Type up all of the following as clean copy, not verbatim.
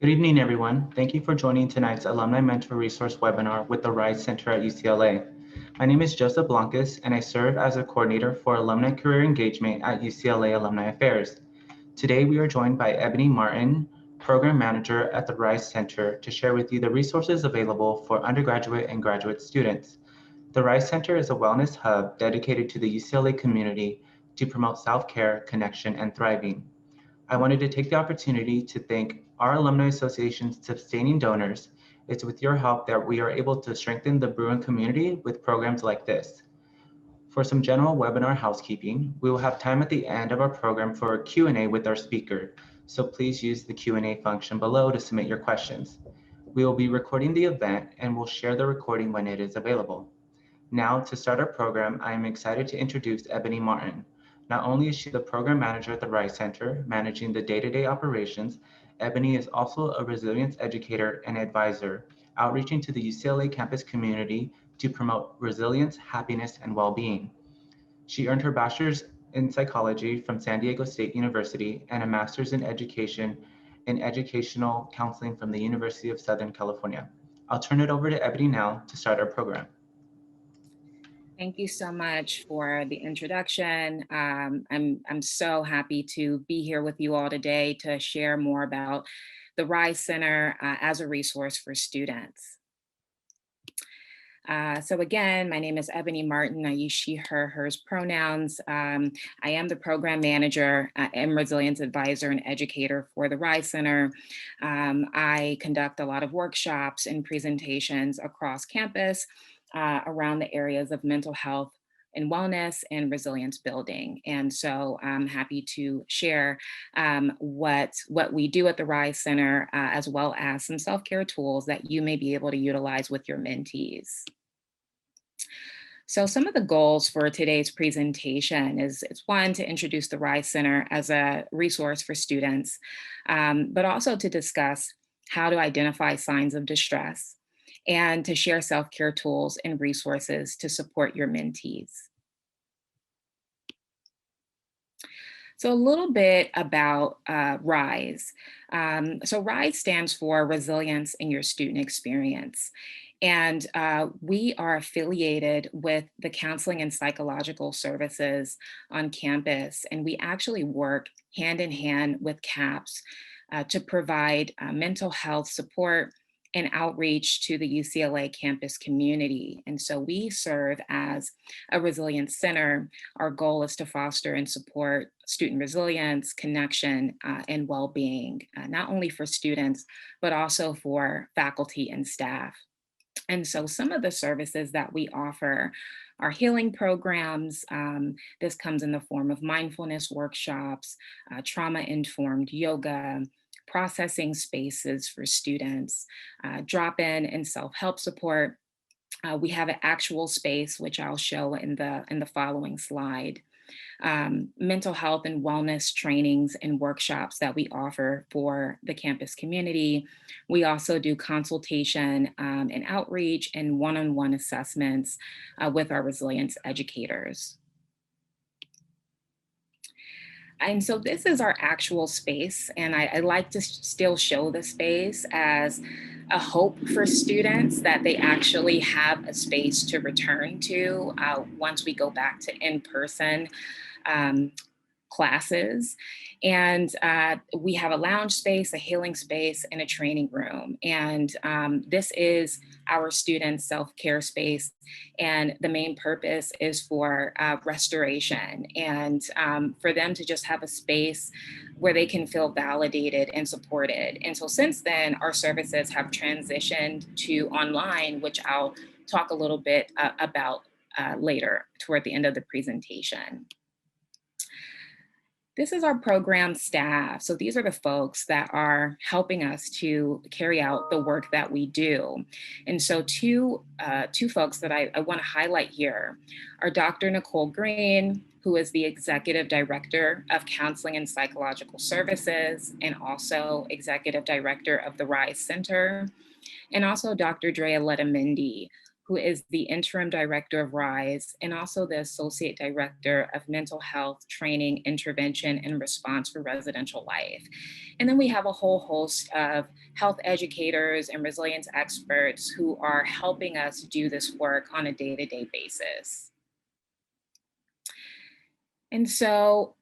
Good evening, everyone. Thank you for joining tonight's Alumni Mentor Resource webinar with the RISE Center at UCLA. My name is Joseph Blancas, and I serve as a coordinator for Alumni Career Engagement at UCLA Alumni Affairs. Today, we are joined by Ebony Martin, Program Manager at the RISE Center, to share with you the resources available for undergraduate and graduate students. The RISE Center is a wellness hub dedicated to the UCLA community to promote self-care, connection, and thriving. I wanted to take the opportunity to thank our Alumni Association's sustaining donors. It's with your help that we are able to strengthen the Bruin community with programs like this. For some general webinar housekeeping, we will have time at the end of our program for a Q&A with our speaker, so please use the Q&A function below to submit your questions. We will be recording the event and will share the recording when it is available. Now, to start our program, I am excited to introduce Ebony Martin. Not only is she the program manager at the RISE Center, managing the day-to-day operations, Ebony is also a resilience educator and advisor, outreaching to the UCLA campus community to promote resilience, happiness, and well-being. She earned her bachelor's in psychology from San Diego State University and a master's in education in educational counseling from the University of Southern California. I'll turn it over to Ebony now to start our program. Thank you so much for the introduction. I'm so happy to be here with you all today to share more about the RISE Center as a resource for students. So again, my name is Ebony Martin. I use she, her, hers pronouns. I am the program manager and resilience advisor and educator for the RISE Center. I conduct a lot of workshops and presentations across campus around the areas of mental health and wellness and resilience building. And so I'm happy to share what we do at the RISE Center, as well as some self-care tools that you may be able to utilize with your mentees. So some of the goals for today's presentation is one, to introduce the RISE Center as a resource for students, but also to discuss how to identify signs of distress, and to share self-care tools and resources to support your mentees. So a little bit about RISE. So RISE stands for Resilience in Your Student Experience. And we are affiliated with the Counseling and Psychological Services on campus. And we actually work hand in hand with CAPS to provide mental health support and outreach to the UCLA campus community. And so we serve as a resilience center. Our goal is to foster and support student resilience, connection, and well-being, not only for students, but also for faculty and staff. And so some of the services that we offer are healing programs. This comes in the form of mindfulness workshops, trauma-informed yoga, processing spaces for students, drop-in and self-help support. We have an actual space, which I'll show in the following slide. Mental health and wellness trainings and workshops that we offer for the campus community. We also do consultation and outreach and one-on-one assessments with our resilience educators. And so this is our actual space, and I like to still show the space as a hope for students that they actually have a space to return to once we go back to in-person classes. And we have a lounge space, a healing space, and a training room. And this is our students' self-care space. And the main purpose is for restoration and for them to just have a space where they can feel validated and supported. And so since then, our services have transitioned to online, which I'll talk a little bit about later toward the end of the presentation. This is our program staff. So these are the folks that are helping us to carry out the work that we do. And so two folks that I want to highlight here are Dr. Nicole Green, who is the Executive Director of Counseling and Psychological Services, and also Executive Director of the RISE Center, and also Dr. Drea Letamendi, who is the interim director of RISE and also the associate director of mental health training, intervention, and response for residential life. And then we have a whole host of health educators and resilience experts who are helping us do this work on a day-to-day basis. And so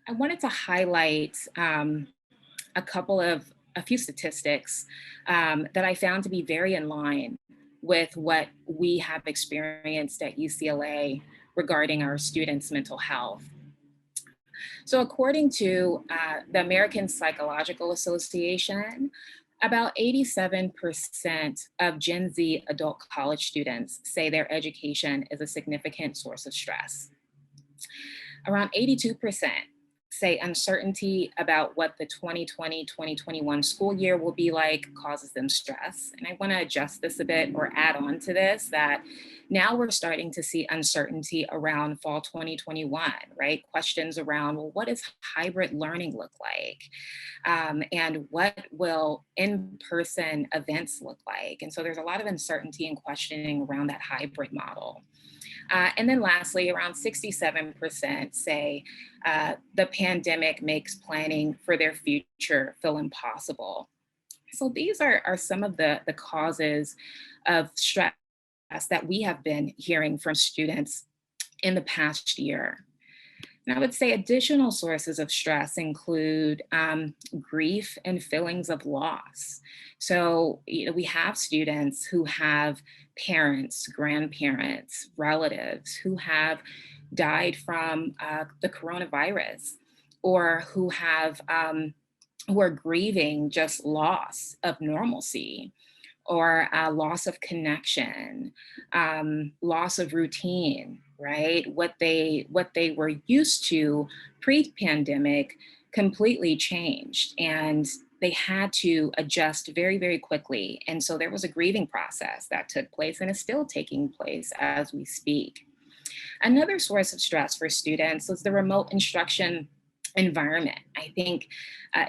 I wanted to highlight a few statistics that I found to be very in line with what we have experienced at UCLA regarding our students' mental health. So according to the American Psychological Association, about 87% of Gen Z adult college students say their education is a significant source of stress. Around 82% say uncertainty about what the 2020-2021 school year will be like causes them stress. And I want to adjust this a bit or add on to this that now we're starting to see uncertainty around fall 2021, right? Questions around, well, what does hybrid learning look like? And what will in-person events look like? And so there's a lot of uncertainty and questioning around that hybrid model. And then lastly, around 67% say the pandemic makes planning for their future feel impossible. So these are some of the causes of stress that we have been hearing from students in the past year. And I would say additional sources of stress include grief and feelings of loss. So, we have students who have parents, grandparents, relatives who have died from the coronavirus, or who are grieving just loss of normalcy, or loss of connection, loss of routine, right? What they were used to pre-pandemic completely changed, and they had to adjust very, very quickly. And so there was a grieving process that took place and is still taking place as we speak. Another source of stress for students was the remote instruction environment. I think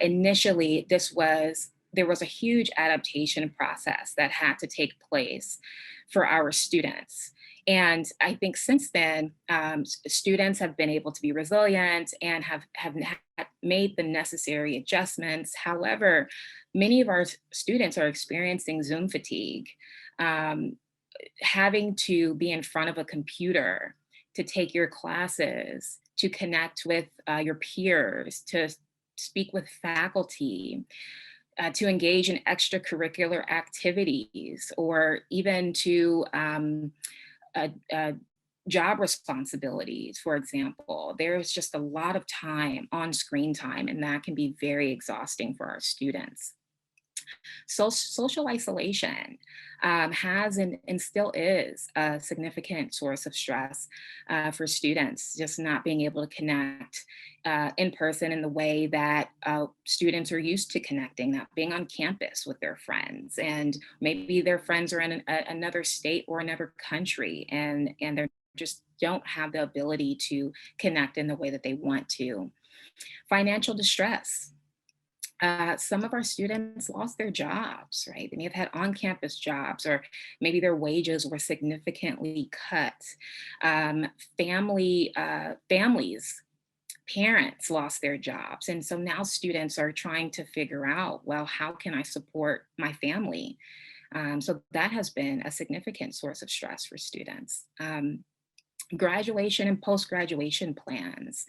initially there was a huge adaptation process that had to take place for our students. And I think since then, students have been able to be resilient and have made the necessary adjustments. However, many of our students are experiencing Zoom fatigue, having to be in front of a computer to take your classes, to connect with your peers, to speak with faculty, to engage in extracurricular activities, or even to job responsibilities, for example. There's just a lot of time on screen time, and that can be very exhausting for our students. So social isolation has and still is a significant source of stress for students, just not being able to connect in person in the way that students are used to connecting, not being on campus with their friends. And maybe their friends are in another state or another country, and they're just don't have the ability to connect in the way that they want to. Financial distress. Some of our students lost their jobs, right? They may have had on-campus jobs, or maybe their wages were significantly cut. Families, parents lost their jobs. And so now students are trying to figure out, well, how can I support my family? So that has been a significant source of stress for students. Graduation and post-graduation plans.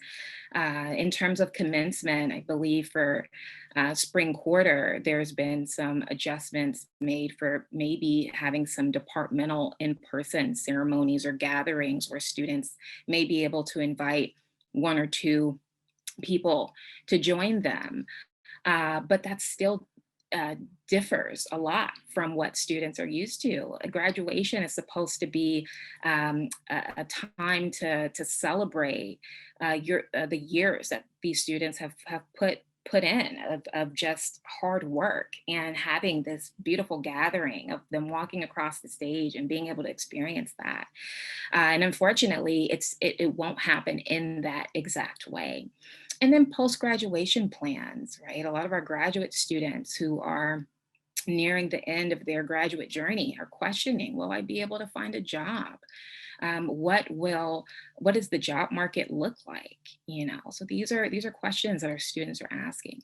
In terms of commencement, I believe for spring quarter, there's been some adjustments made for maybe having some departmental in-person ceremonies or gatherings where students may be able to invite one or two people to join them. But that's still differs a lot from what students are used to. A graduation is supposed to be a time to celebrate the years that these students have put in of just hard work, and having this beautiful gathering of them walking across the stage and being able to experience that. And unfortunately, it won't happen in that exact way. And then post-graduation plans, right? A lot of our graduate students who are nearing the end of their graduate journey are questioning, will I be able to find a job? What does the job market look like? So these are questions that our students are asking.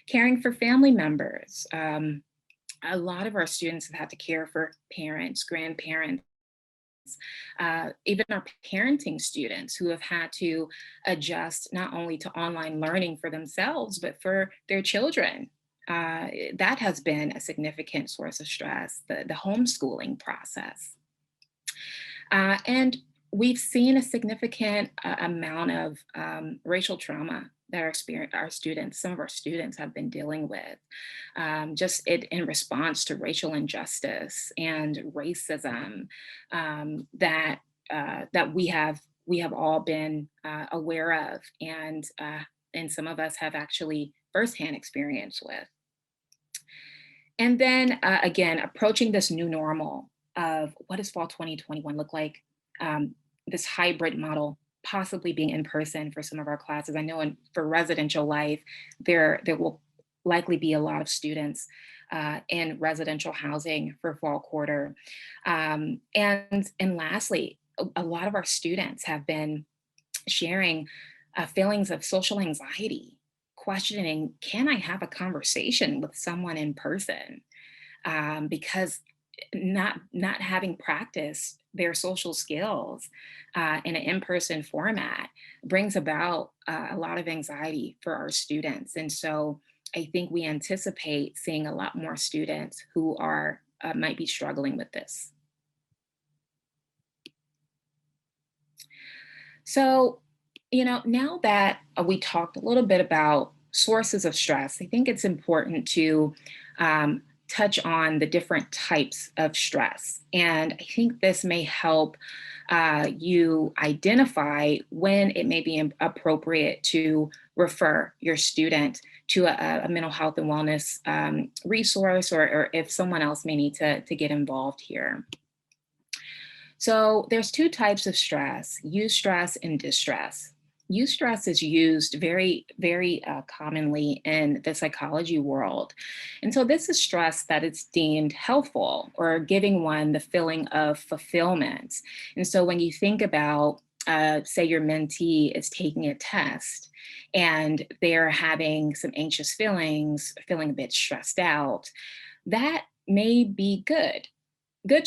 Caring for family members. A lot of our students have had to care for parents, grandparents, even our parenting students who have had to adjust not only to online learning for themselves, but for their children. That has been a significant source of stress, the homeschooling process. And we've seen a significant amount of racial trauma that some of our students have been dealing with, in response to racial injustice and racism that we have all been aware of, and some of us have actually firsthand experience with. And then again, approaching this new normal of what does fall 2021 look like? This hybrid model, possibly being in person for some of our classes. I know for residential life, there will likely be a lot of students in residential housing for fall quarter. And lastly, a lot of our students have been sharing feelings of social anxiety, questioning, can I have a conversation with someone in person? Because not having practiced their social skills in an in-person format brings about a lot of anxiety for our students. And so I think we anticipate seeing a lot more students who are might be struggling with this. So, now that we talked a little bit about sources of stress, I think it's important to touch on the different types of stress. And I think this may help you identify when it may be appropriate to refer your student to a mental health and wellness resource, or if someone else may need to get involved here. So there's two types of stress: eustress and distress. Eustress is used very, very commonly in the psychology world. And so this is stress that is deemed helpful or giving one the feeling of fulfillment. And so when you think about, say, your mentee is taking a test and they're having some anxious feelings, feeling a bit stressed out, that may be good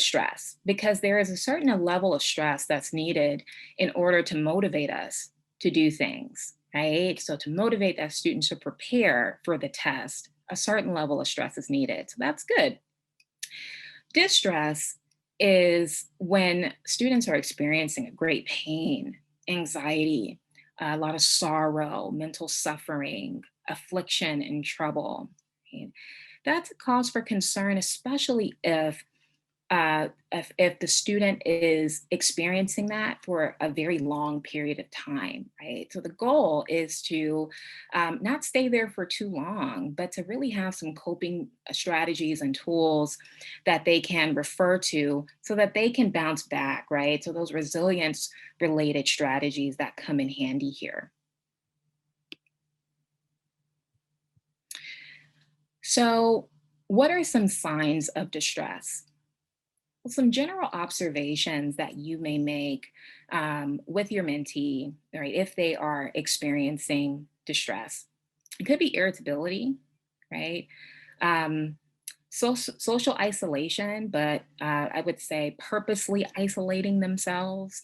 stress, because there is a certain level of stress that's needed in order to motivate us to do things, right? So to motivate that student to prepare for the test, a certain level of stress is needed. So that's good. Distress is when students are experiencing a great pain, anxiety, a lot of sorrow, mental suffering, affliction, and trouble. Right? That's a cause for concern, especially if the student is experiencing that for a very long period of time, right? So the goal is to not stay there for too long, but to really have some coping strategies and tools that they can refer to so that they can bounce back, right? So those resilience related strategies that come in handy here. So what are some signs of distress? Well, some general observations that you may make with your mentee, right, if they are experiencing distress. It could be irritability, right? Um, Social isolation, but I would say purposely isolating themselves,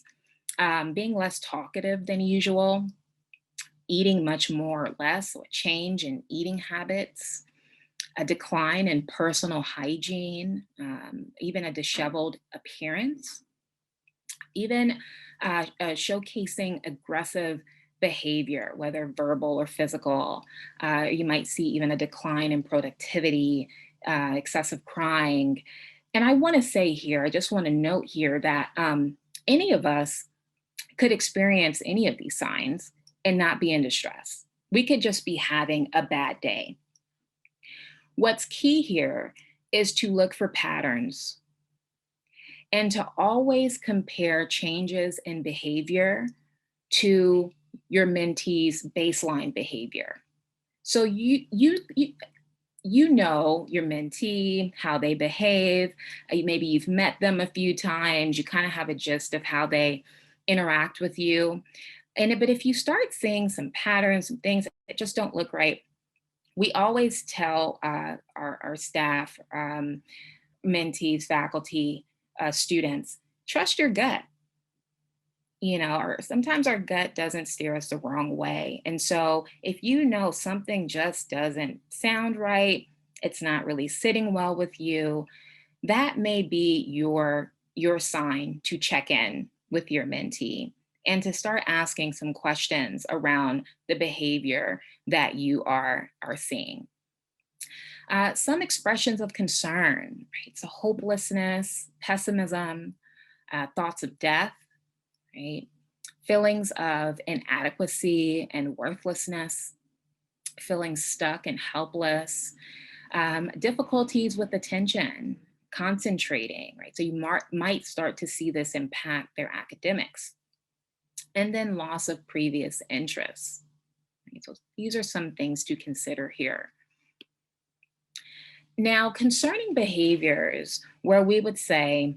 being less talkative than usual, eating much more or less, or change in eating habits, a decline in personal hygiene, even a disheveled appearance, even showcasing aggressive behavior, whether verbal or physical. You might see even a decline in productivity, excessive crying. And I want to say here, I just want to note here that any of us could experience any of these signs and not be in distress. We could just be having a bad day. What's key here is to look for patterns and to always compare changes in behavior to your mentee's baseline behavior. So you you know your mentee, how they behave. Maybe you've met them a few times. You kind of have a gist of how they interact with you. But if you start seeing some patterns, some things that just don't look right, we always tell our staff, mentees, faculty, students, trust your gut. Or sometimes our gut doesn't steer us the wrong way. And so if you know something just doesn't sound right, it's not really sitting well with you, that may be your sign to check in with your mentee and to start asking some questions around the behavior that you are seeing. Some expressions of concern, right? So hopelessness, pessimism, thoughts of death, right? Feelings of inadequacy and worthlessness, feeling stuck and helpless, difficulties with attention, concentrating, right? So you might start to see this impact their academics. And then loss of previous interests. Right? So these are some things to consider here. Now, concerning behaviors, where we would say,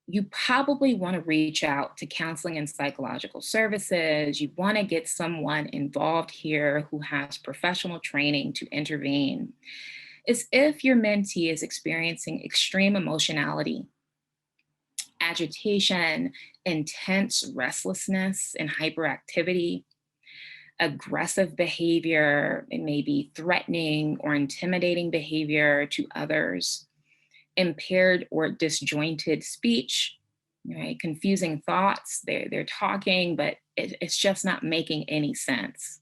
you probably want to reach out to counseling and psychological services. You want to get someone involved here who has professional training to intervene. Is if your mentee is experiencing extreme emotionality, agitation, intense restlessness and hyperactivity, aggressive behavior, it may be threatening or intimidating behavior to others, impaired or disjointed speech, right? Confusing thoughts. They're talking, but it's just not making any sense.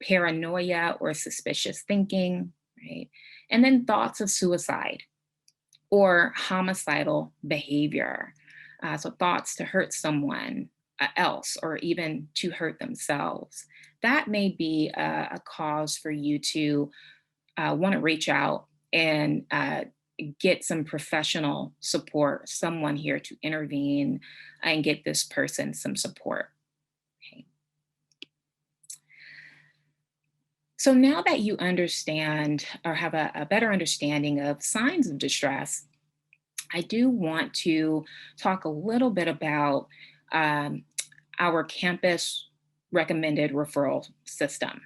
Paranoia or suspicious thinking, right? And then thoughts of suicide or homicidal behavior. So thoughts to hurt someone else or even to hurt themselves. That may be a cause for you to want to reach out and get some professional support, someone here to intervene and get this person some support. Okay. So now that you understand or have a better understanding of signs of distress, I do want to talk a little bit about um, our campus recommended referral system.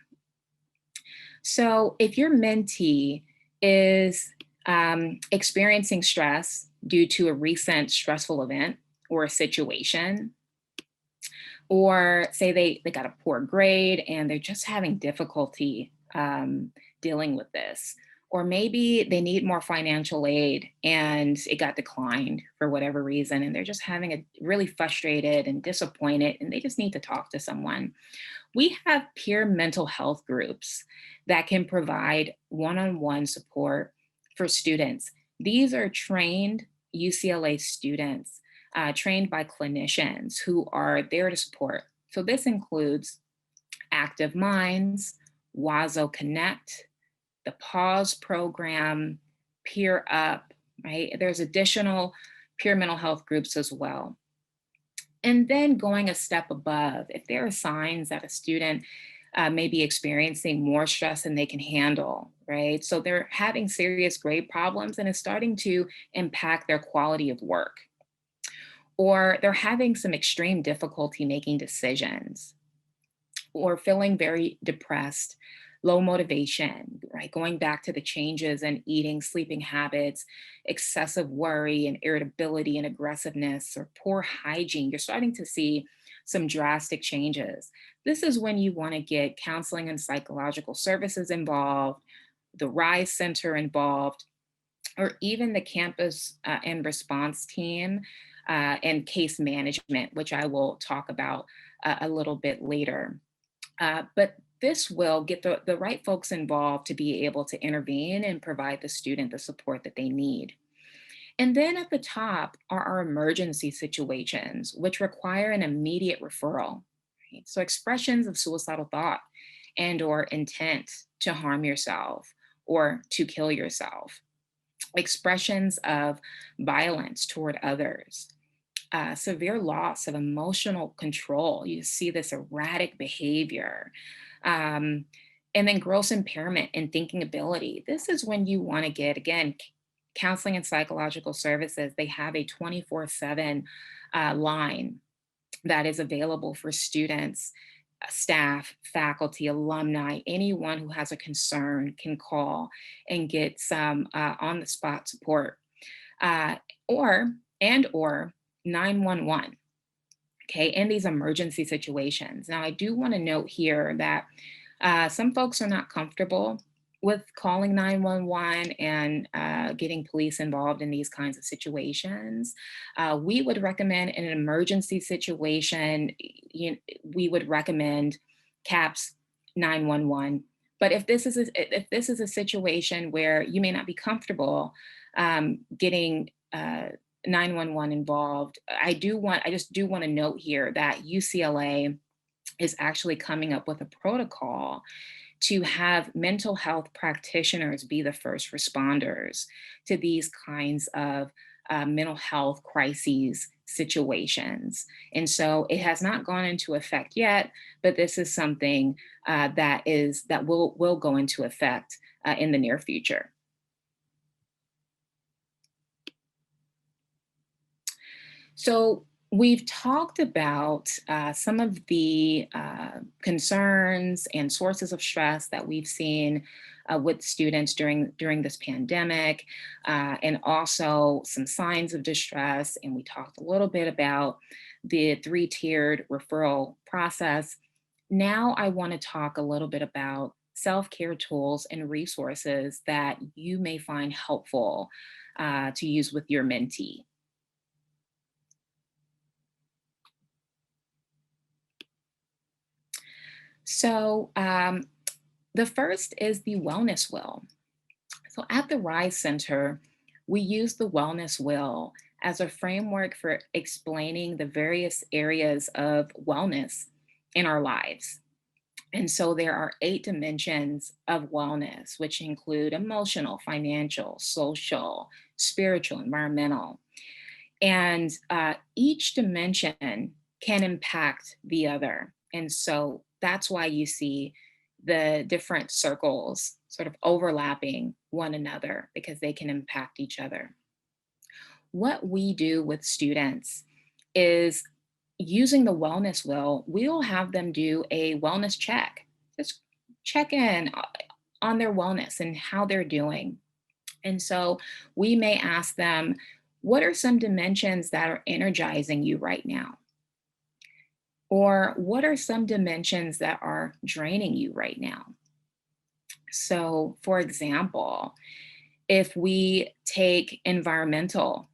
So if your mentee is experiencing stress due to a recent stressful event or a situation, or say they got a poor grade and they're just having difficulty dealing with this, or maybe they need more financial aid and it got declined for whatever reason, and they're just having a really frustrated and disappointed, and they just need to talk to someone. We have peer mental health groups that can provide one-on-one support for students. These are trained UCLA students, trained by clinicians who are there to support. So this includes Active Minds, Wazo Connect, the Pause program, Peer Up, right? There's additional peer mental health groups as well. And then going a step above, if there are signs that a student may be experiencing more stress than they can handle, right? So they're having serious grade problems and it's starting to impact their quality of work. Or they're having some extreme difficulty making decisions, or feeling very depressed, low motivation, right? Going back to the changes in eating, sleeping habits, excessive worry and irritability and aggressiveness, or poor hygiene, you're starting to see some drastic changes. This is when you want to get counseling and psychological services involved, the RISE Center involved, or even the campus and response team and case management, which I will talk about a little bit later. But this will get the right folks involved to be able to intervene and provide the student the support that they need. And then at the top are our emergency situations, which require an immediate referral. Right? So expressions of suicidal thought and or intent to harm yourself or to kill yourself. Expressions of violence toward others, severe loss of emotional control. You see this erratic behavior, um, And then gross impairment and thinking ability. This is when you want to get, again, counseling and psychological services. They have a 24/7 line that is available for students, staff, faculty, alumni, anyone who has a concern can call and get some on the spot support, uh, or 911. Okay, in these emergency situations. Now, I do want to note here that some folks are not comfortable with calling 911 and getting police involved in these kinds of situations. We would recommend in an emergency situation, we would recommend CAPS 911. But if this is a situation where you may not be comfortable getting 911 involved, I just do want to note here that UCLA is actually coming up with a protocol to have mental health practitioners be the first responders to these kinds of mental health crises situations. And so it has not gone into effect yet, but this is something that will go into effect in the near future. So we've talked about some of the concerns and sources of stress that we've seen with students during this pandemic, and also some signs of distress. And we talked a little bit about the three-tiered referral process. Now I want to talk a little bit about self-care tools and resources that you may find helpful to use with your mentee. So the first is the wellness wheel. So at the Rise Center, we use the wellness wheel as a framework for explaining the various areas of wellness in our lives. And so there are 8 dimensions of wellness, which include emotional, financial, social, spiritual, environmental. And each dimension can impact the other. And so that's why you see the different circles sort of overlapping one another because they can impact each other. What we do with students is using the wellness wheel, we'll have them do a wellness check. Just check in on their wellness and how they're doing. And so we may ask them, what are some dimensions that are energizing you right now? Or what are some dimensions that are draining you right now? So, for example, if we take the environmental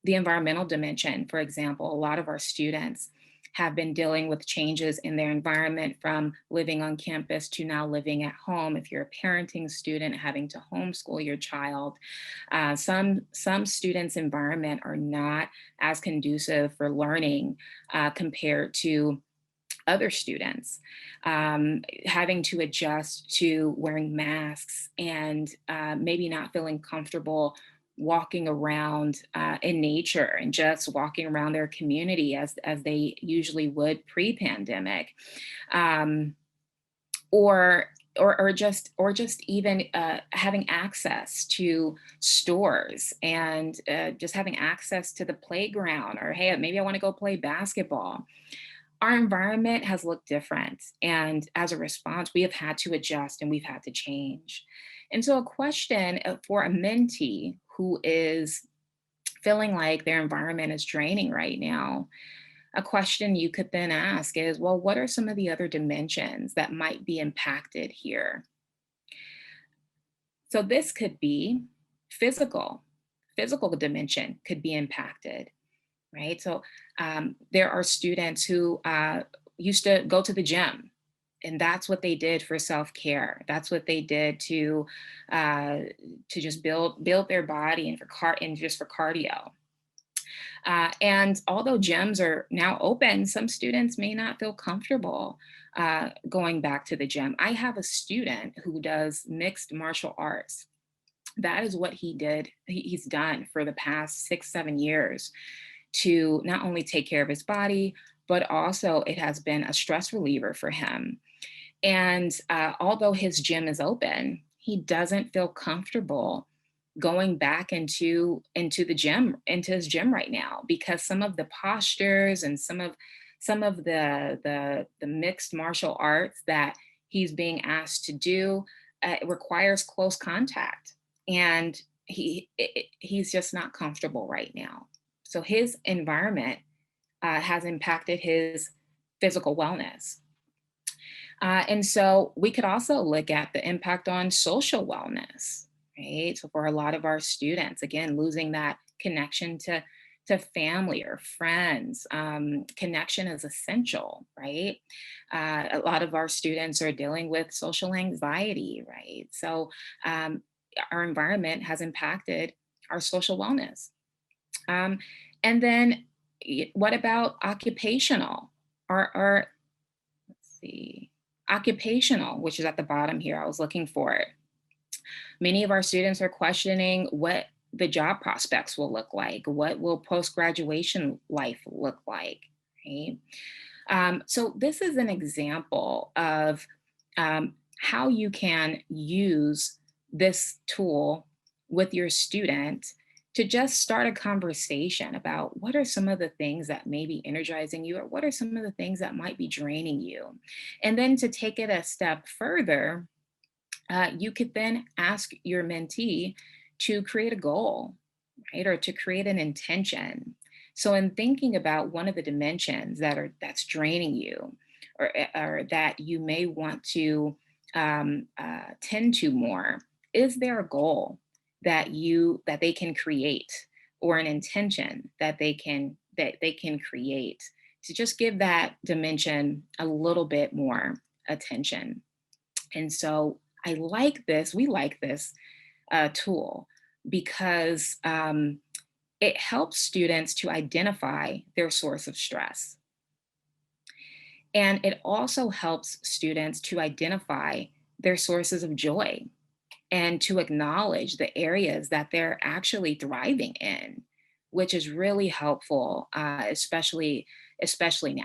dimension, for example, a lot of our students have been dealing with changes in their environment from living on campus to now living at home. If you're a parenting student, having to homeschool your child, some students' environment are not as conducive for learning compared to other students, having to adjust to wearing masks and maybe not feeling comfortable walking around in nature and just walking around their community as they usually would pre-pandemic, or just even having access to stores and just having access to the playground, or hey, maybe I want to go play basketball. Our environment has looked different. And as a response, we have had to adjust and we've had to change. And so, a question for a mentee who is feeling like their environment is draining right now, a question you could then ask is, well, what are some of the other dimensions that might be impacted here? So, this could be physical dimension could be impacted, right? So there are students who used to go to the gym, and that's what they did for self-care. That's what they did to just build their body and just for cardio. And although gyms are now open, some students may not feel comfortable going back to the gym. I have a student who does mixed martial arts. That is what he's done for the past 6-7 years to not only take care of his body, but also it has been a stress reliever for him. And although his gym is open, he doesn't feel comfortable going back into his gym right now, because some of the postures and some of the mixed martial arts that he's being asked to do requires close contact, and he's just not comfortable right now. So his environment has impacted his physical wellness. And so we could also look at the impact on social wellness, right? So for a lot of our students, again, losing that connection to family or friends, connection is essential, right? A lot of our students are dealing with social anxiety, right? So our environment has impacted our social wellness. Um, and then what about occupational? Our let's see, occupational, which is at the bottom here. I was looking for it. Many of our students are questioning what the job prospects will look like. What will post graduation life look like? Right? So, this is an example of how you can use this tool with your student to just start a conversation about what are some of the things that may be energizing you, or what are some of the things that might be draining you. And then to take it a step further, you could then ask your mentee to create a goal, right? Or to create an intention. So in thinking about one of the dimensions that's draining you, or that you may want to tend to more, is there a goal that they can create, or an intention that they can create, to just give that dimension a little bit more attention. And so we like this tool because it helps students to identify their source of stress. And it also helps students to identify their sources of joy, and to acknowledge the areas that they're actually thriving in, which is really helpful, especially now.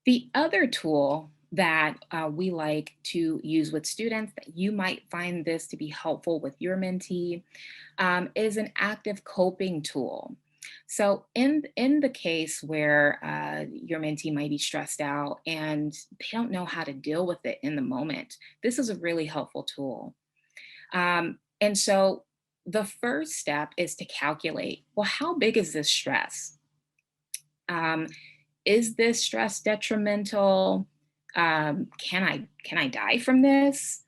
The other tool that we like to use with students, that you might find this to be helpful with your mentee, is an active coping tool. So in the case where your mentee might be stressed out and they don't know how to deal with it in the moment, this is a really helpful tool. And so the first step is to calculate, well, how big is this stress? Um, is this stress detrimental? Can I die from this?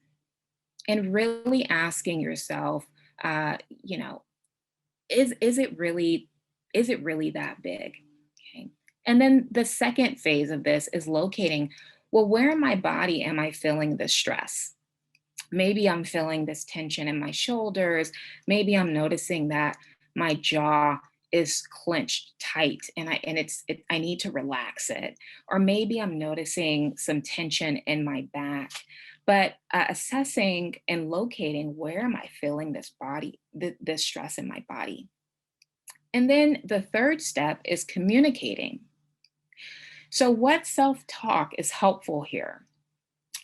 And really asking yourself, you know, is it really that big? Okay. And then the second phase of this is locating, well, where in my body am I feeling this stress? Maybe I'm feeling this tension in my shoulders. Maybe I'm noticing that my jaw is clenched tight, and I need to relax it. Or maybe I'm noticing some tension in my back. But assessing and locating, where am I feeling this stress in my body? And then the third step is communicating. So, what self talk is helpful here?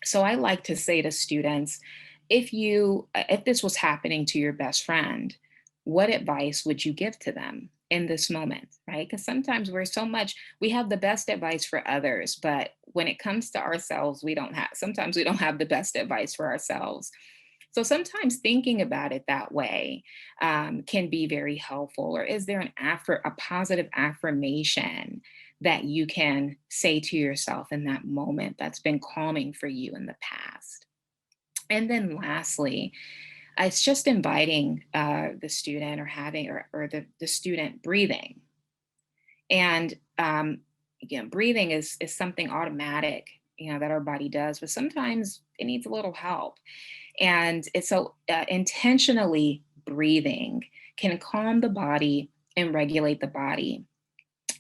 So, I like to say to students, if this was happening to your best friend, what advice would you give to them in this moment, right? Because sometimes we have the best advice for others, but when it comes to ourselves, sometimes we don't have the best advice for ourselves. So sometimes thinking about it that way can be very helpful. Or is there a positive affirmation that you can say to yourself in that moment that's been calming for you in the past? And then lastly, it's just inviting the student, or having or the student breathing. And again, breathing is something automatic, that our body does, but sometimes it needs a little help. And it's so intentionally breathing can calm the body and regulate the body.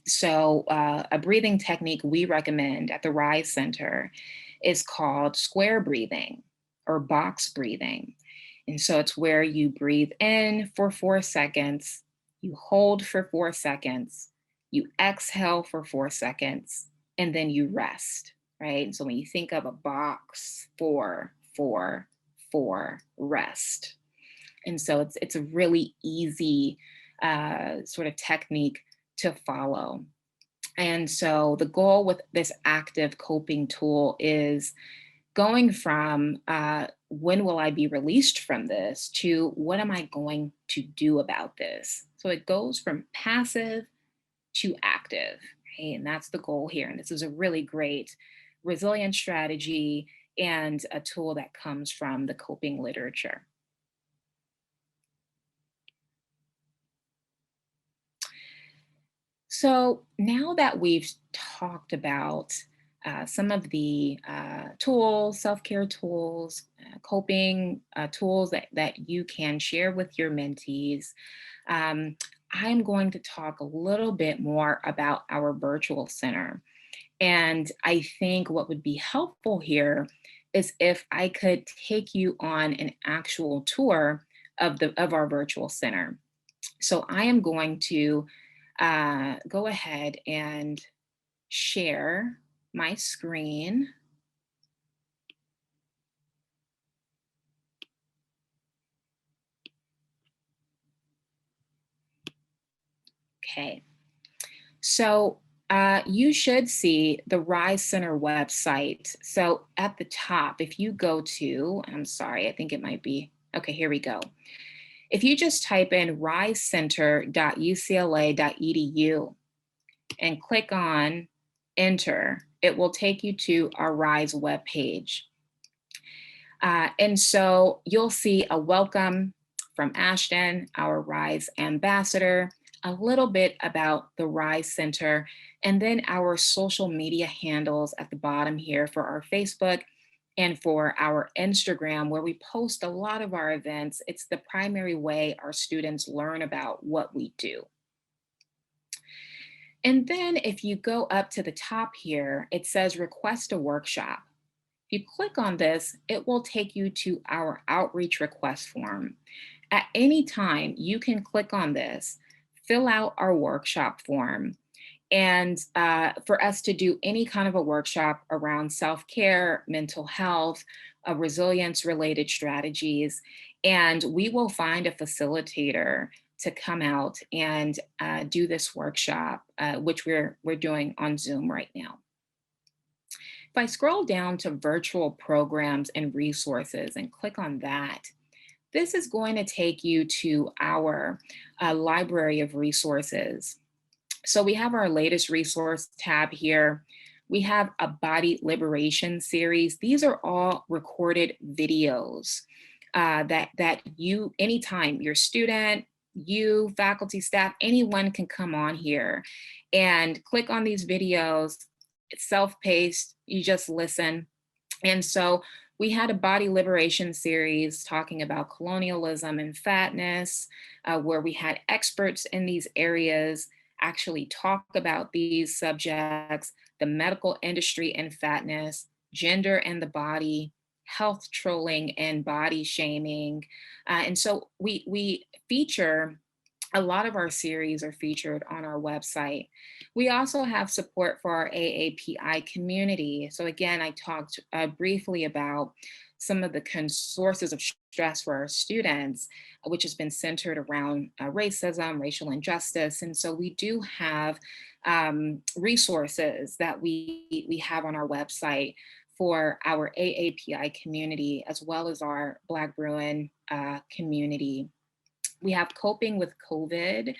So, a breathing technique we recommend at the Rise Center is called square breathing, or box breathing. And so it's where you breathe in for 4 seconds, you hold for 4 seconds, you exhale for 4 seconds, and then you rest, right? And so when you think of a box, 4, 4, 4, rest. And so it's a really easy sort of technique to follow. And so the goal with this active coping tool is going from when will I be released from this to what am I going to do about this? So it goes from passive to active, right? And that's the goal here. And this is a really great resilience strategy and a tool that comes from the coping literature. So now that we've talked about some of the tools, self-care tools, coping tools that you can share with your mentees, um, I'm going to talk a little bit more about our virtual center. And I think what would be helpful here is if I could take you on an actual tour of our virtual center. So I am going to go ahead and share my screen. Okay, so you should see the Rise Center website. So at the top, if you go to, I'm sorry, I think it might be, okay, here we go. If you just type in risecenter.ucla.edu and click on enter, it will take you to our Rise webpage. And so you'll see a welcome from Ashton, our Rise ambassador, a little bit about the Rise Center, and then our social media handles at the bottom here for our Facebook and for our Instagram, where we post a lot of our events. It's the primary way our students learn about what we do. And then if you go up to the top here, it says request a workshop. If you click on this, it will take you to our outreach request form. At any time, you can click on this, fill out our workshop form, and for us to do any kind of a workshop around self-care, mental health, resilience-related strategies, and we will find a facilitator to come out and do this workshop, which we're doing on Zoom right now. If I scroll down to virtual programs and resources and click on that, this is going to take you to our library of resources. So we have our latest resource tab here. We have a body liberation series. These are all recorded videos that you, anytime your student, you, faculty, staff, anyone can come on here and click on these videos. It's self-paced, you just listen. And so we had a body liberation series talking about colonialism and fatness, where we had experts in these areas actually talk about these subjects, the medical industry and fatness, gender and the body, health trolling and body shaming. And so we feature, a lot of our series are featured on our website. We also have support for our AAPI community. So again, I talked briefly about some of the sources of stress for our students, which has been centered around racism, racial injustice. And so we do have resources that we have on our website for our AAPI community, as well as our Black Bruin community. We have Coping with COVID,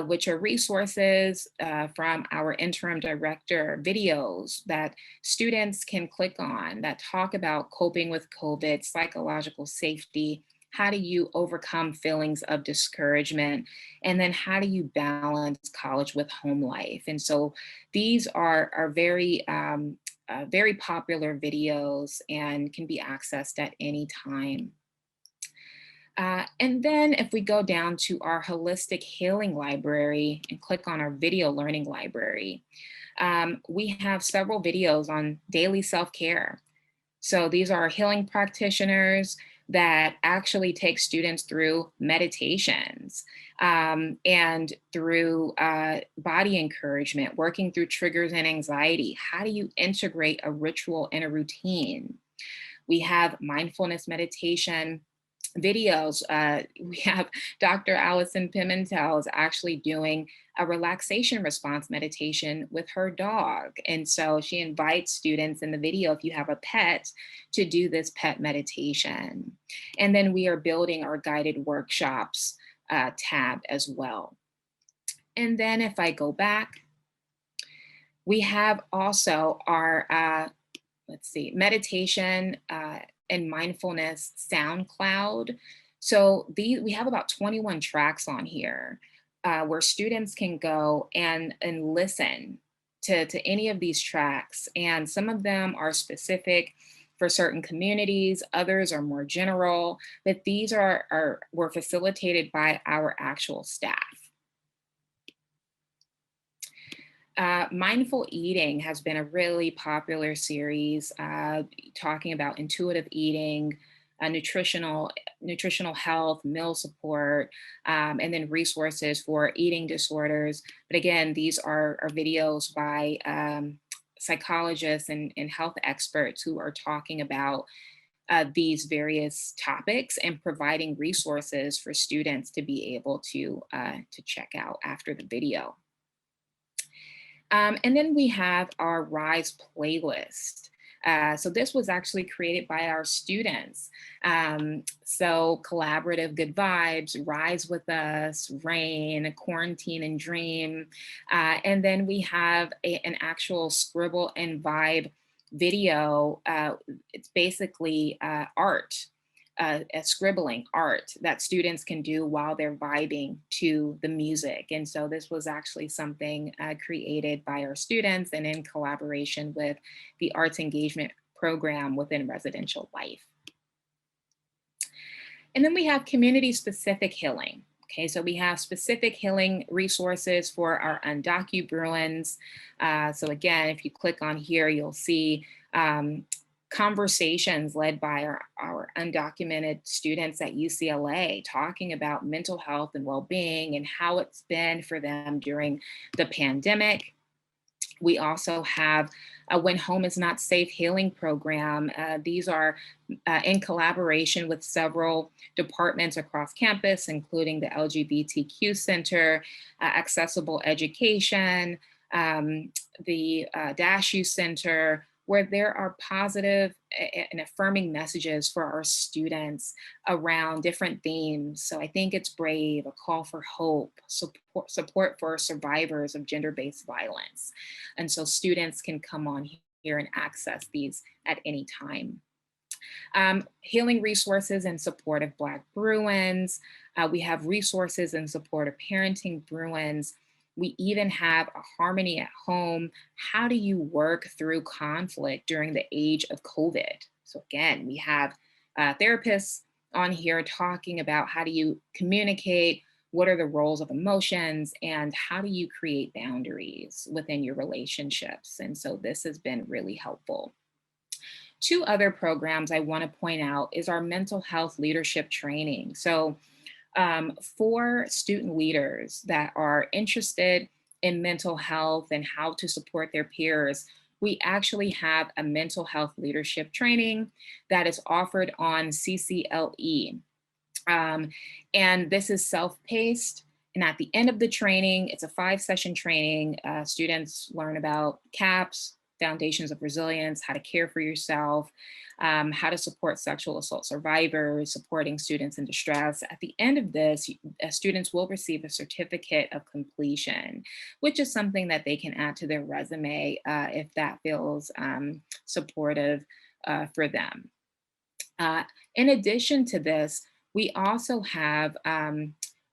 which are resources from our interim director videos that students can click on that talk about coping with COVID, psychological safety, how do you overcome feelings of discouragement, and then how do you balance college with home life. And so these are very, very popular videos and can be accessed at any time. And then if we go down to our holistic healing library and click on our video learning library, we have several videos on daily self-care. So these are healing practitioners that actually takes students through meditations and through body encouragement, working through triggers and anxiety. How do you integrate a ritual in a routine? We have mindfulness meditation videos. We have Dr. Allison Pimentel is actually doing a relaxation response meditation with her dog. And so she invites students in the video, if you have a pet, to do this pet meditation. And then we are building our guided workshops tab as well. And then if I go back, we have also our, let's see, meditation and mindfulness SoundCloud. So we have about 21 tracks on here where students can go and listen to any of these tracks. And some of them are specific for certain communities, others are more general, but these were facilitated by our actual staff. Mindful eating has been a really popular series talking about intuitive eating, nutritional health, meal support, and then resources for eating disorders. But again, these are videos by psychologists and health experts who are talking about these various topics and providing resources for students to be able to check out after the video. And then we have our Rise playlist. So this was actually created by our students. So collaborative good vibes, Rise with Us, Rain, Quarantine and Dream. And then we have an actual Scribble and Vibe video. It's basically art. A scribbling art that students can do while they're vibing to the music. And so this was actually something created by our students and in collaboration with the arts engagement program within residential life. And then we have community specific healing. Okay, so we have specific healing resources for our undocumented Bruins. So again, if you click on here, you'll see conversations led by our undocumented students at UCLA talking about mental health and well-being and how it's been for them during the pandemic. We also have a When Home Is Not Safe healing program. These are in collaboration with several departments across campus, including the LGBTQ Center, Accessible Education, the DASH Center, where there are positive and affirming messages for our students around different themes. So I think it's brave, a call for hope, support for survivors of gender-based violence. And so students can come on here and access these at any time. Healing resources in support of Black Bruins. We have resources in support of parenting Bruins. We even have a Harmony at Home. How do you work through conflict during the age of COVID? So again, we have therapists on here talking about how do you communicate, what are the roles of emotions, and how do you create boundaries within your relationships? And so this has been really helpful. Two other programs I want to point out is our mental health leadership training. So for student leaders that are interested in mental health and how to support their peers, we actually have a mental health leadership training that is offered on CCLE. And this is self-paced. And at the end of the training, it's a 5-session training. Students learn about CAPS, Foundations of Resilience, how to care for yourself, how to support sexual assault survivors, supporting students in distress. At the end of this, students will receive a certificate of completion, which is something that they can add to their resume if that feels supportive for them. In addition to this, we also have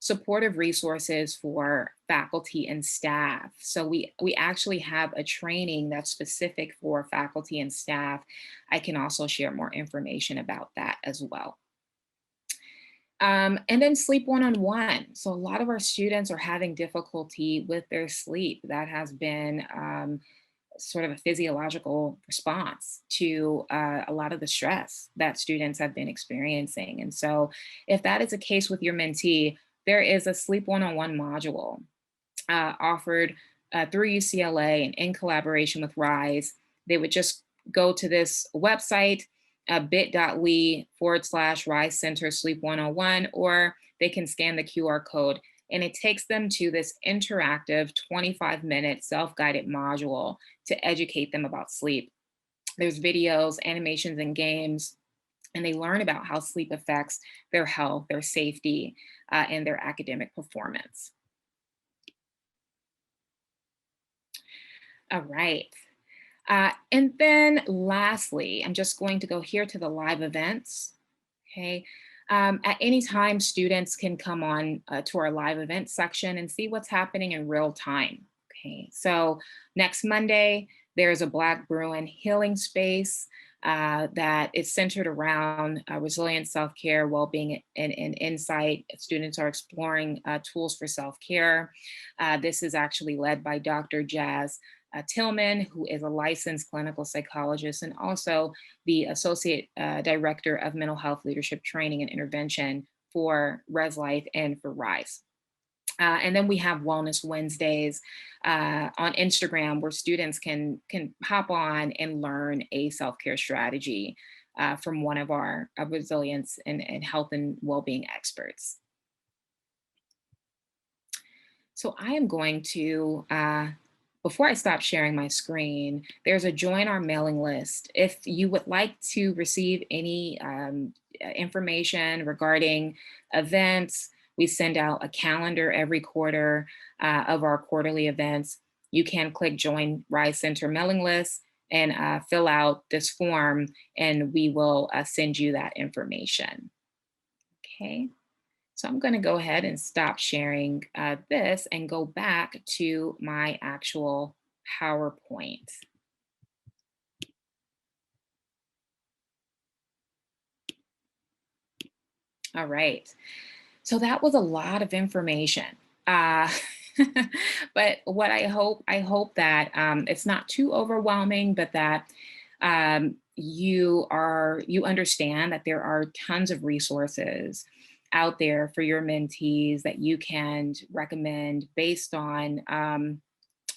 supportive resources for faculty and staff. So we actually have a training that's specific for faculty and staff. I can also share more information about that as well. And then sleep one-on-one. So a lot of our students are having difficulty with their sleep. That has been sort of a physiological response to a lot of the stress that students have been experiencing. And so if that is the case with your mentee, there is a Sleep 101 module offered through UCLA and in collaboration with RISE. They would just go to this website, bit.ly/RISE Center Sleep 101, or they can scan the QR code and it takes them to this interactive 25-minute self-guided module to educate them about sleep. There's videos, animations, and games, and they learn about how sleep affects their health, their safety, and their academic performance. All right. And then lastly, I'm just going to go here to the live events. Okay. At any time, students can come on to our live event section and see what's happening in real time. Okay. So next Monday, there's a Black Bruin healing space that is centered around resilience, self-care, well-being, and insight. Students are exploring tools for self-care. This is actually led by Dr. Jazz Tillman, who is a licensed clinical psychologist and also the Associate Director of Mental Health Leadership Training and Intervention for Res Life and for RISE. And then we have Wellness Wednesdays on Instagram where students can hop on and learn a self-care strategy from one of our resilience and health and well-being experts. So I am going to, before I stop sharing my screen, there's a join our mailing list. If you would like to receive any information regarding events, we send out a calendar every quarter of our quarterly events. You can click join RISE Center mailing list and fill out this form and we will send you that information. Okay. So I'm going to go ahead and stop sharing this and go back to my actual PowerPoint. All right. So that was a lot of information. But what I hope that it's not too overwhelming, but that you understand that there are tons of resources out there for your mentees that you can recommend based on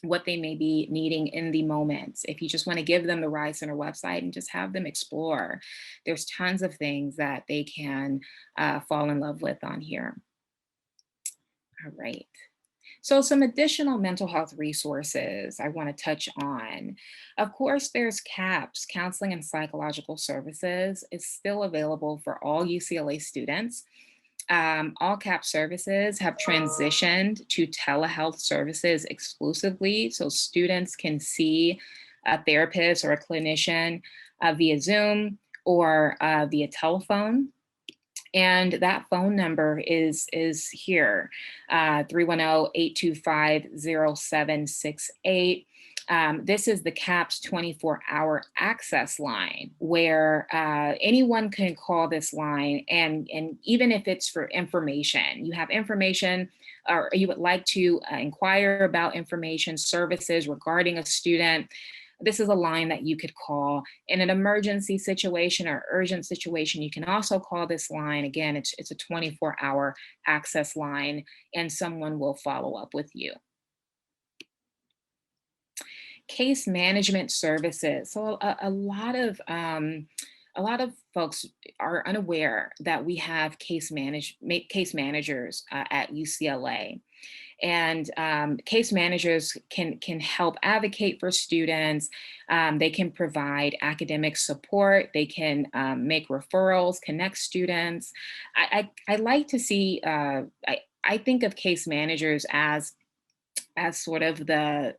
what they may be needing in the moment. If you just want to give them the RISE Center website and just have them explore, there's tons of things that they can fall in love with on here. All right. So some additional mental health resources I want to touch on. Of course, there's CAPS, Counseling and Psychological Services, is still available for all UCLA students. All CAP services have transitioned to telehealth services exclusively, so students can see a therapist or a clinician via Zoom or via telephone. And that phone number is here, 310-825-0768. This is the CAPS 24-hour access line where anyone can call this line. And even if it's for information, you have information or you would like to inquire about information, services regarding a student, this is a line that you could call. In an emergency situation or urgent situation, you can also call this line. Again, it's a 24-hour access line and someone will follow up with you. Case management services. So a lot of folks are unaware that we have case managers at UCLA. And case managers can help advocate for students. They can provide academic support. They can make referrals, connect students. I like to see, I think of case managers as sort of the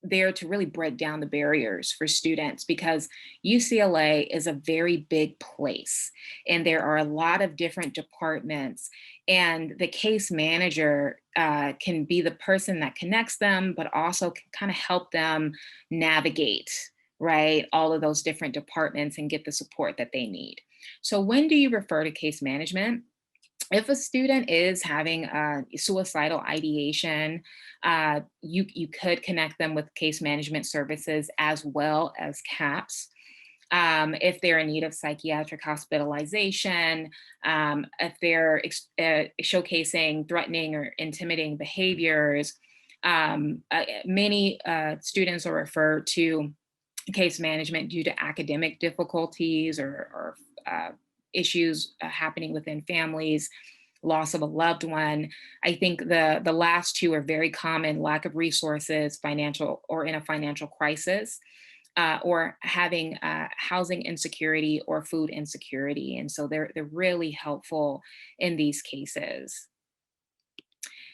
there to really break down the barriers for students because UCLA is a very big place and there are a lot of different departments and the case manager can be the person that connects them, but also can kind of help them navigate, right, all of those different departments and get the support that they need. So when do you refer to case management? If a student is having suicidal ideation, you could connect them with case management services as well as CAPS. If they're in need of psychiatric hospitalization, if they're showcasing threatening or intimidating behaviors, many students are referred to case management due to academic difficulties or issues happening within families, loss of a loved one. I think the last two are very common: lack of resources, financial, or in a financial crisis, or having housing insecurity or food insecurity. And so they're really helpful in these cases.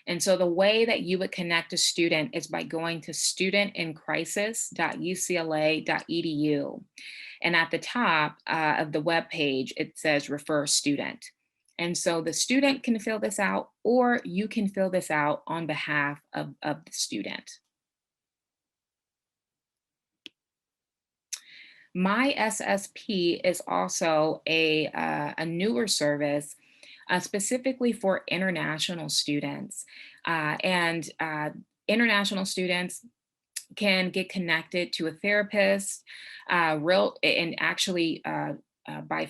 And so the way that you would connect a student is by going to studentincrisis.ucla.edu. And at the top of the web page, it says refer student. And so the student can fill this out, or you can fill this out on behalf of the student. My SSP is also a newer service specifically for international students. And international students can get connected to a therapist by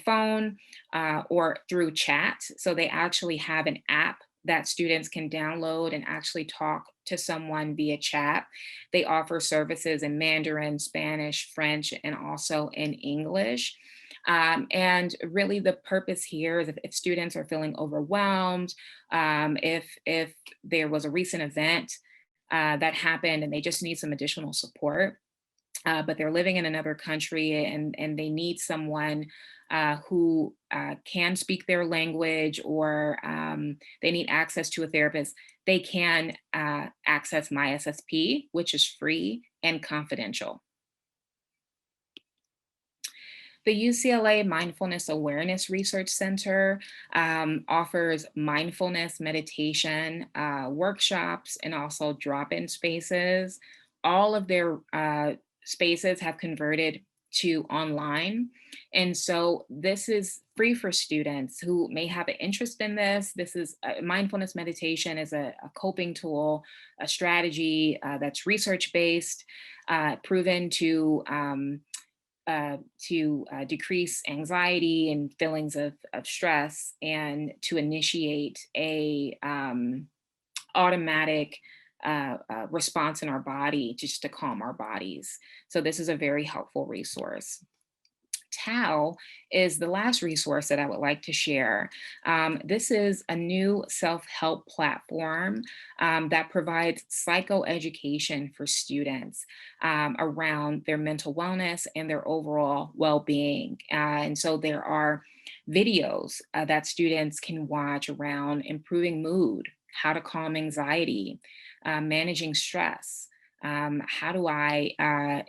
phone or through chat. So they actually have an app that students can download and actually talk to someone via chat. They offer services in Mandarin, Spanish, French, and also in English. And really, the purpose here is if students are feeling overwhelmed, if there was a recent event that happened and they just need some additional support, but they're living in another country and they need someone who can speak their language, or they need access to a therapist, they can access my SSP, which is free and confidential. The UCLA Mindfulness Awareness Research Center offers mindfulness meditation workshops and also drop-in spaces. All of their spaces have converted to online. And so this is free for students who may have an interest in this. This is mindfulness meditation is a coping tool, a strategy that's research-based, proven to decrease anxiety and feelings of stress, and to initiate a automatic response in our body just to calm our bodies. So this is a very helpful resource. TAO is the last resource that I would like to share. This is a new self-help platform that provides psychoeducation for students around their mental wellness and their overall well-being. And so there are videos that students can watch around improving mood, how to calm anxiety, managing stress. How do I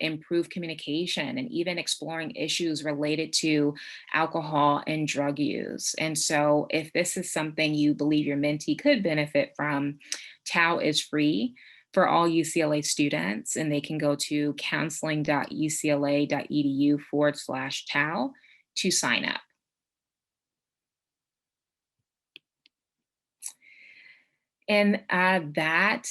improve communication, and even exploring issues related to alcohol and drug use. And so if this is something you believe your mentee could benefit from, TAO is free for all UCLA students, and they can go to counseling.ucla.edu/TAO to sign up. And that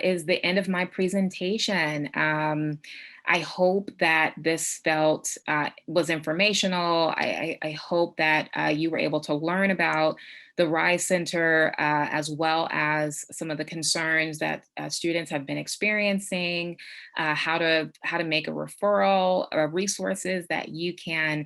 is the end of my presentation. I hope that this was informational. I hope that you were able to learn about the RISE Center, as well as some of the concerns that students have been experiencing, how to make a referral, resources that you can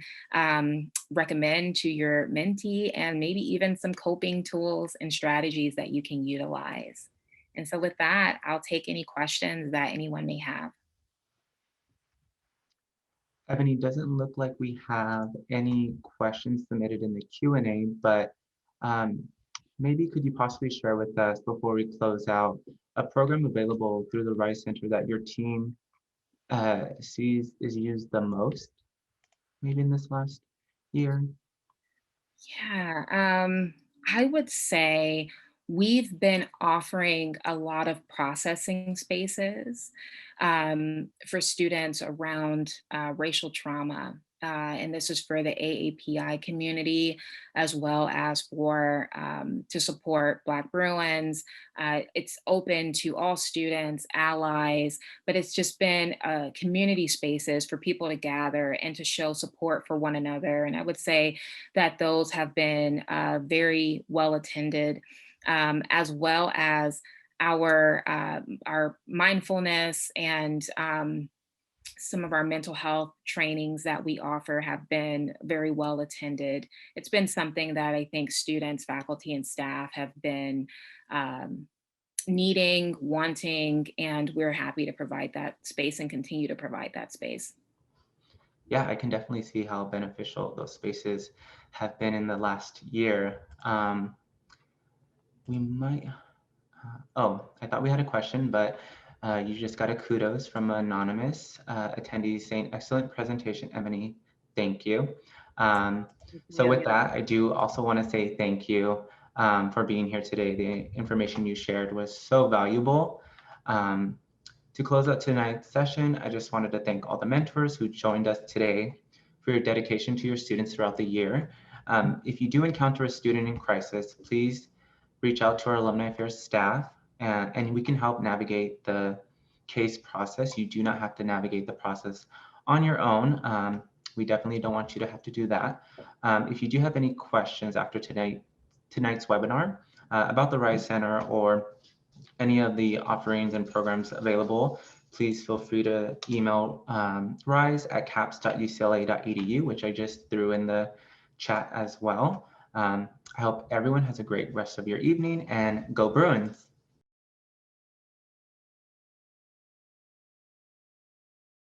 recommend to your mentee, and maybe even some coping tools and strategies that you can utilize. And so with that, I'll take any questions that anyone may have. Ebony, doesn't look like we have any questions submitted in the Q&A, but um, maybe could you possibly share with us before we close out a program available through the RISE Center that your team sees is used the most, maybe in this last year? Yeah, I would say we've been offering a lot of processing spaces for students around racial trauma. and this is for the AAPI community, as well as for to support Black Bruins. It's open to all students, allies, but it's just been community spaces for people to gather and to show support for one another. And I would say that those have been very well attended, as well as our mindfulness and some of our mental health trainings that we offer have been very well attended. It's been something that I think students, faculty, and staff have been um, needing, wanting, and we're happy to provide that space and continue to provide that space. Yeah, I can definitely see how beneficial those spaces have been in the last year. We might, oh, I thought we had a question, but you just got a kudos from an anonymous attendee saying, excellent presentation, Ebony. Thank you. So with that, I do also want to say thank you for being here today. The information you shared was so valuable. To close out tonight's session, I just wanted to thank all the mentors who joined us today for your dedication to your students throughout the year. If you do encounter a student in crisis, please reach out to our Alumni Affairs staff and we can help navigate the case process. You do not have to navigate the process on your own. We definitely don't want you to have to do that. If you do have any questions after tonight's webinar about the Rise Center or any of the offerings and programs available, please feel free to email rise@caps.ucla.edu, which I just threw in the chat as well. I hope everyone has a great rest of your evening, and go Bruins!